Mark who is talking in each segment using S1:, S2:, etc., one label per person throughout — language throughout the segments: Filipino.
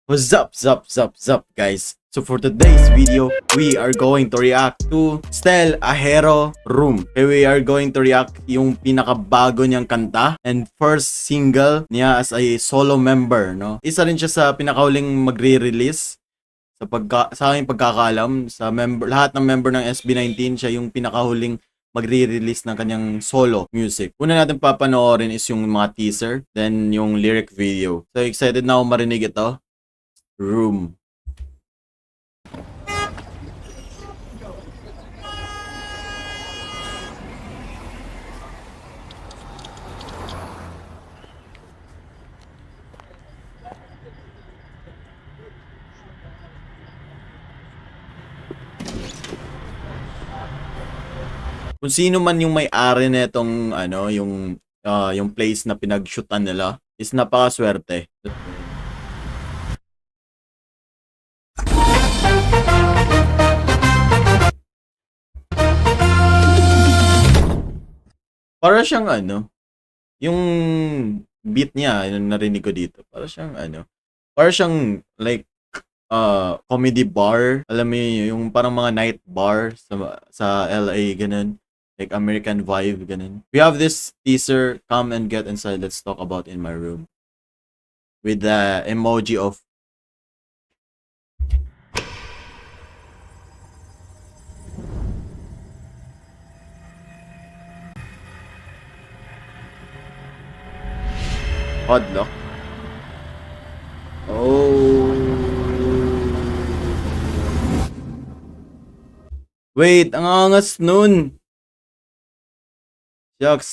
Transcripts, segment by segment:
S1: What's up, guys? So for today's video, we are going to react to Stel Ahero Room. Okay, we are going to react yung pinakabago niyang kanta and first single niya as a solo member, no? Isa rin siya sa pinakahuling magre-release sa aking pagkakaalam, sa lahat ng member ng SB19, siya yung pinakahuling magre-release ng kanyang solo music. Una natin papanoorin is yung mga teaser, then yung lyric video. So excited na ako marinig ito. Room. Kung sino man yung may-ari nitong yung place na pinag-shootan nila is napakaswerte. Para siyang yung beat niya, yung narinig ko dito. Para siyang like comedy bar. Alam mo yung parang mga night bar sa LA, ganun. Like American vibe, ganun. We have this teaser, come and get inside, let's talk about in my room. With the emoji of padlock. Oh. Wait, ang angas nun. Shucks,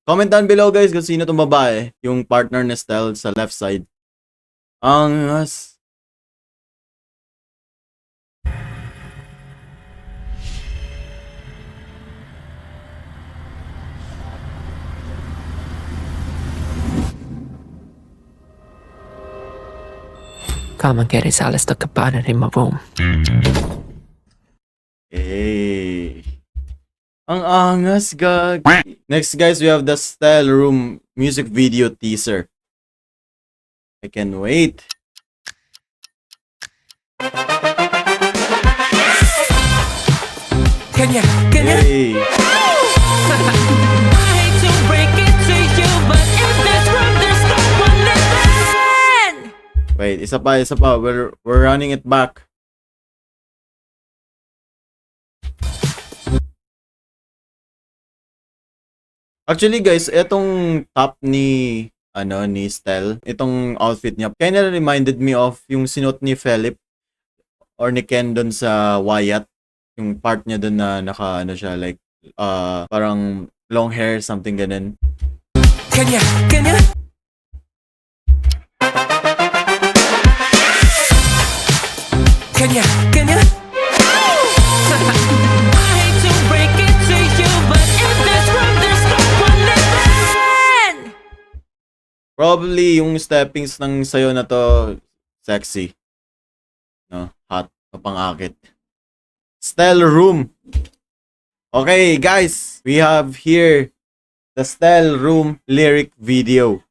S1: comment down below guys kung sino tong babae, yung partner ni Stel sa left side. Angas.
S2: Come and get inside, let's talk about it in my room.
S1: Hey. Ang angas, gag. Next guys, we have the Stel Room music video teaser. I can't wait.
S2: Can you?
S1: Hey. Wait, isa pa. We're running it back. Actually guys, etong top ni Stel, itong outfit niya, kinda reminded me of yung sinuot ni Philip or ni Ken dun sa Wyatt, yung part niya dun na naka siya like parang long hair, something ganun.
S2: Can you?
S1: Probably yung steppings ng sayo na to sexy. No, hot, mapangakit. Stel Room. Okay, guys, we have here the Stel Room lyric video.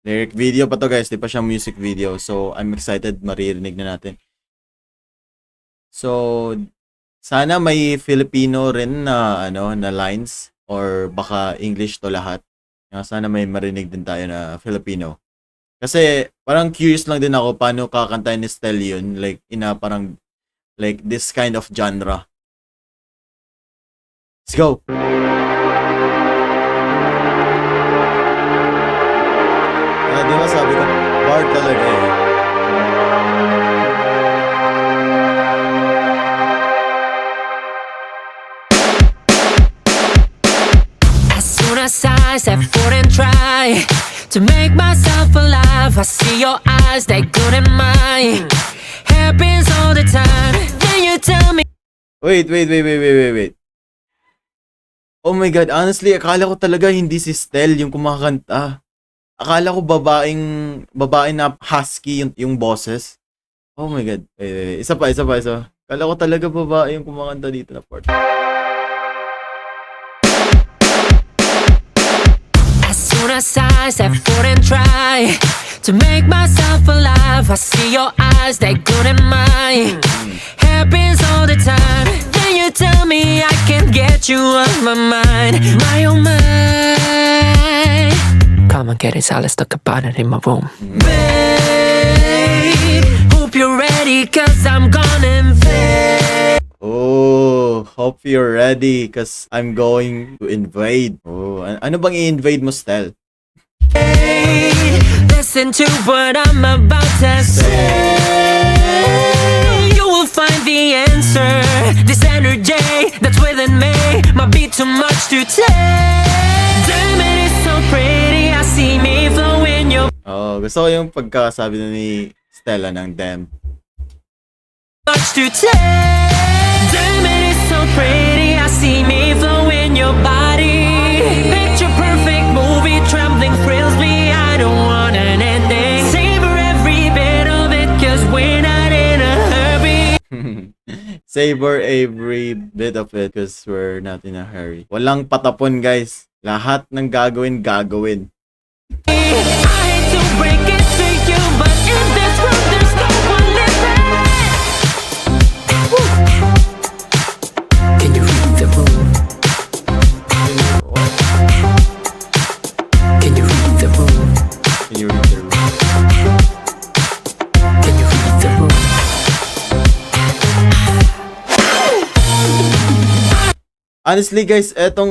S1: Lyric video pa to guys, di pa siya music video. So, I'm excited maririnig na natin. So, sana may Filipino rin na na lines or baka English to lahat. Sana may marinig din tayo na Filipino. Kasi parang curious lang din ako paano kakantahin ni Stel yun, like parang like this kind of genre. Let's go. Di ba sabi ko, bar talaga eh.
S2: I step forward and try to make myself alive. I see your eyes, they good in mine. Happens all the time. Then you tell me.
S1: Wait. Oh my god, honestly, akala ko talaga hindi si Stel yung kumakanta. Akala ko babae na husky yung boses. Oh my god. Wait. Isa pa. Akala ko talaga babae yung kumakanta dito na part.
S2: As soon as I step forward and try to make myself alive. I see your eyes, they good in mine. Happens all the time. Then you tell me I can't get you off my mind. My oh my. Come and get it, so let's talk about it in my room. Babe, hope you're ready, cause I'm gonna invade.
S1: Oh, hope you're ready cause I'm going to invade. Oh, ano bang i-invade mo, Stel?
S2: Listen to what I'm about to say. You will find the answer. This energy that's within me might be too much to take. Damn it, it's so pretty. I see me flow in your
S1: Oh, gusto ko yung pagkasabi na ni Stella ng damn.
S2: much to take. Damn it, it's so pretty. I see me flow in your body. Picture perfect movie, trembling thrills me. I don't want an ending. Savor every bit of it, cause we're not in a hurry.
S1: Savor every bit of it cause we're not in a hurry. Walang patapon, guys. Lahat ng gagawin.
S2: I hate to break it to you, but in this world there's no one living. Can you read the room? Can you read the room?
S1: Can you read the room?
S2: Can you read the room?
S1: Honestly, guys, eto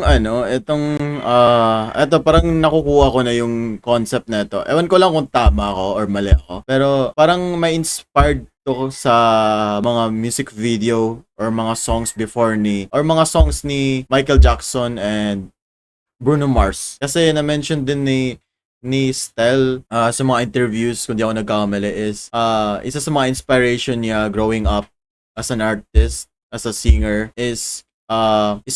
S1: parang nakukuha ko na yung concept na ito. Ewan ko lang kung tama ako or mali ako. Pero parang may inspired to sa mga music video or mga songs mga songs ni Michael Jackson and Bruno Mars. Kasi na-mention din ni Stel sa mga interviews, kung di ako nagkakamali, is isa sa mga inspiration niya growing up as an artist, as a singer, is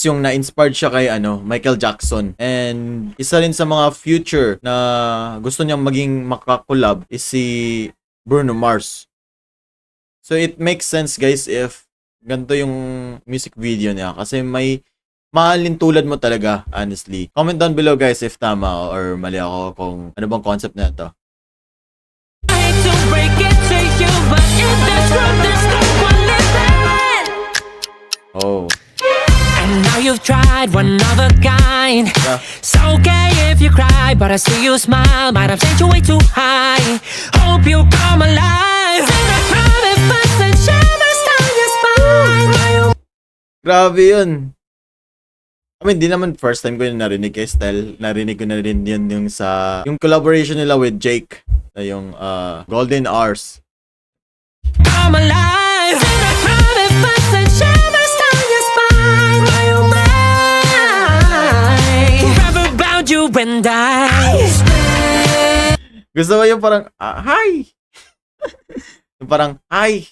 S1: yung na-inspired siya kay Michael Jackson. And isa rin sa mga future na gusto niyang maging makakolab is si Bruno Mars. So it makes sense, guys, if ganito yung music video niya kasi may mahalin tulad mo talaga, honestly. Comment down below, guys, if tama ako or mali ako kung ano bang concept na ito.
S2: I hate to break it to you, but in this world there's no one living.
S1: Oh.
S2: And now you've tried one of a kind.
S1: Yeah.
S2: It's okay if you cry, but I see you smile. Might have sent you way too high. Hope you come alive. And I promise us and shivers down your spine.
S1: Grabe yun. I mean, di naman first time ko yung narinig kay Stel. Narinig ko na rin yun yung collaboration nila with Jake. Na yung Golden Hours.
S2: Come alive. And I promise us and shivers down your spine. Oh my. Forever bound you and I.
S1: Gusto ko yung parang, hi! Yung parang, hi!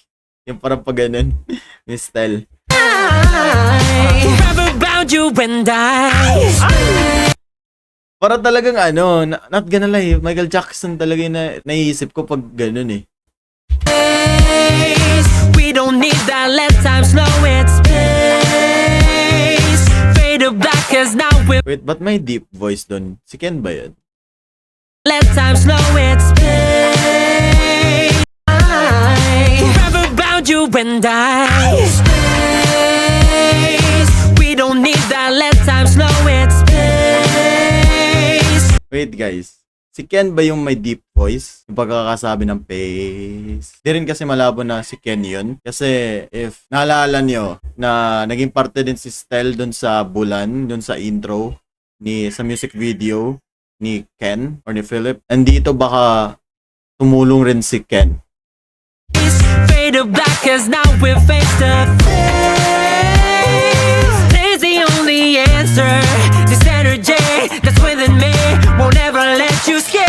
S1: Yung parang pag ganun, ni Stel.
S2: Forever bound you and I.
S1: Para talagang not gonna lie, Michael Jackson talaga yung naiisip ko pag ganun eh.
S2: We don't need that, let time slow its pace. Fade to black cause now we're
S1: Wait, but may deep voice dun? Si Ken ba yun?
S2: let time slow its pace. Forever bound you and I. We don't need that, let time slow its pace.
S1: Wait, guys. Si Ken ba yung may deep voice? Yung pagkakasabi ng pace? Di rin kasi malabo na si Ken yun. Kasi if naalala nyo na naging parte din si Stel dun sa Bulan, dun sa intro, sa music video ni Ken or ni Philip. Andito baka tumulong rin si Ken.
S2: Fade to black cause now we're face to face. There's the only answer. This energy that's within me won't ever let you escape.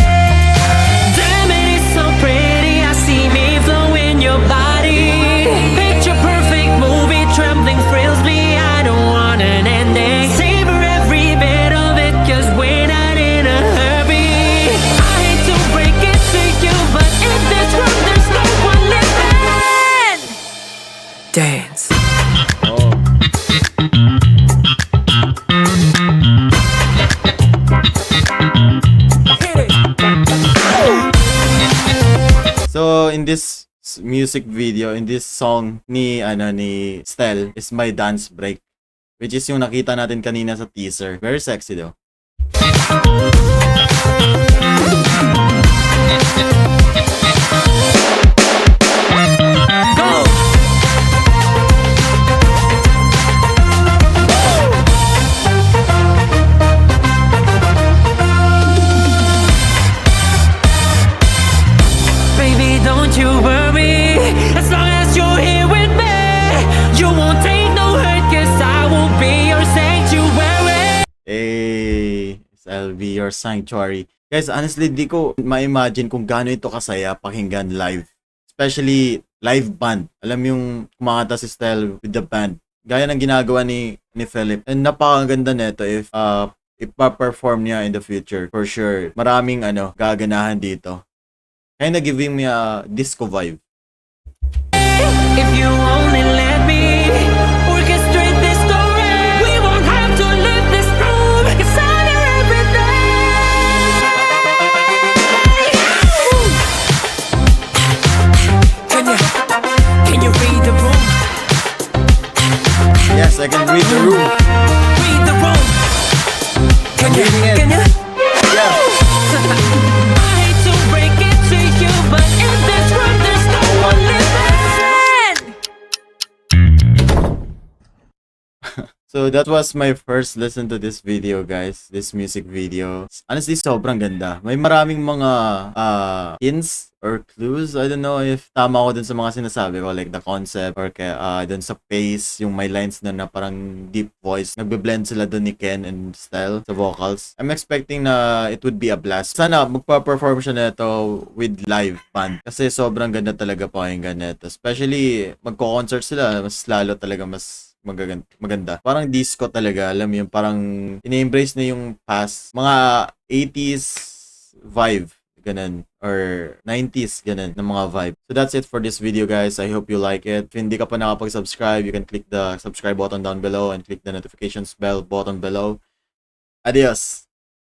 S2: Damn it, it's so pretty. I see me flow in your body. Picture perfect movie, trembling thrills me. I don't want an ending. Savor every bit of it, cause we're not in a hurry. I hate to break it to you, but in this world there's no one living. Dance.
S1: Oh.
S2: Hit it.
S1: So, in this music video, in this song ni Stel is my dance break, which is yung nakita natin kanina sa teaser. Very sexy though.
S2: Go! Baby, don't you worry. As long as you're here with me, you won't take no hurt, 'cause I will be your sanctuary.
S1: Hey, I'll be your sanctuary. Guys, honestly, di ko ma-imagine kung gaano ito kasaya pakinggan live. Especially live band. Alam yung kumakanta si Stel with the band. Gaya ng ginagawa ni Philip. And napakaganda nito if ipa-perform niya in the future. For sure. Maraming gaganahan dito. Kinda giving me a disco vibe.
S2: If you only let me orchestrate this story, we won't have to leave this room. It's under everything. Can you read the room?
S1: Yes, I can read the room.
S2: Read the room. Can you?
S1: Reading it.
S2: Can you?
S1: Yeah.
S2: I hate to break it to you, but in this room there's no one living.
S1: So that was my first listen to this video, guys. This music video. Honestly, sobrang ganda. May maraming mga hints or clues. I don't know if tama ako dun sa mga sinasabi ko. Like the concept or dun sa pace. Yung may lines na parang deep voice. Nagbe-blend sila dun ni Ken and Style sa vocals. I'm expecting na it would be a blast. Sana magpa-perform siya nito with live band. Kasi sobrang ganda talaga pakinggan nito. Especially magko-concert sila. Mas lalo talaga mas maganda. Parang disco talaga. Alam mo yung parang ina-embrace na yung past. Mga 80s vibe. Ganun. Or 90s. Ganun. Na mga vibe. So that's it for this video, guys. I hope you like it. If hindi ka pa nakapag-subscribe, you can click the subscribe button down below and click the notifications bell button below. Adios!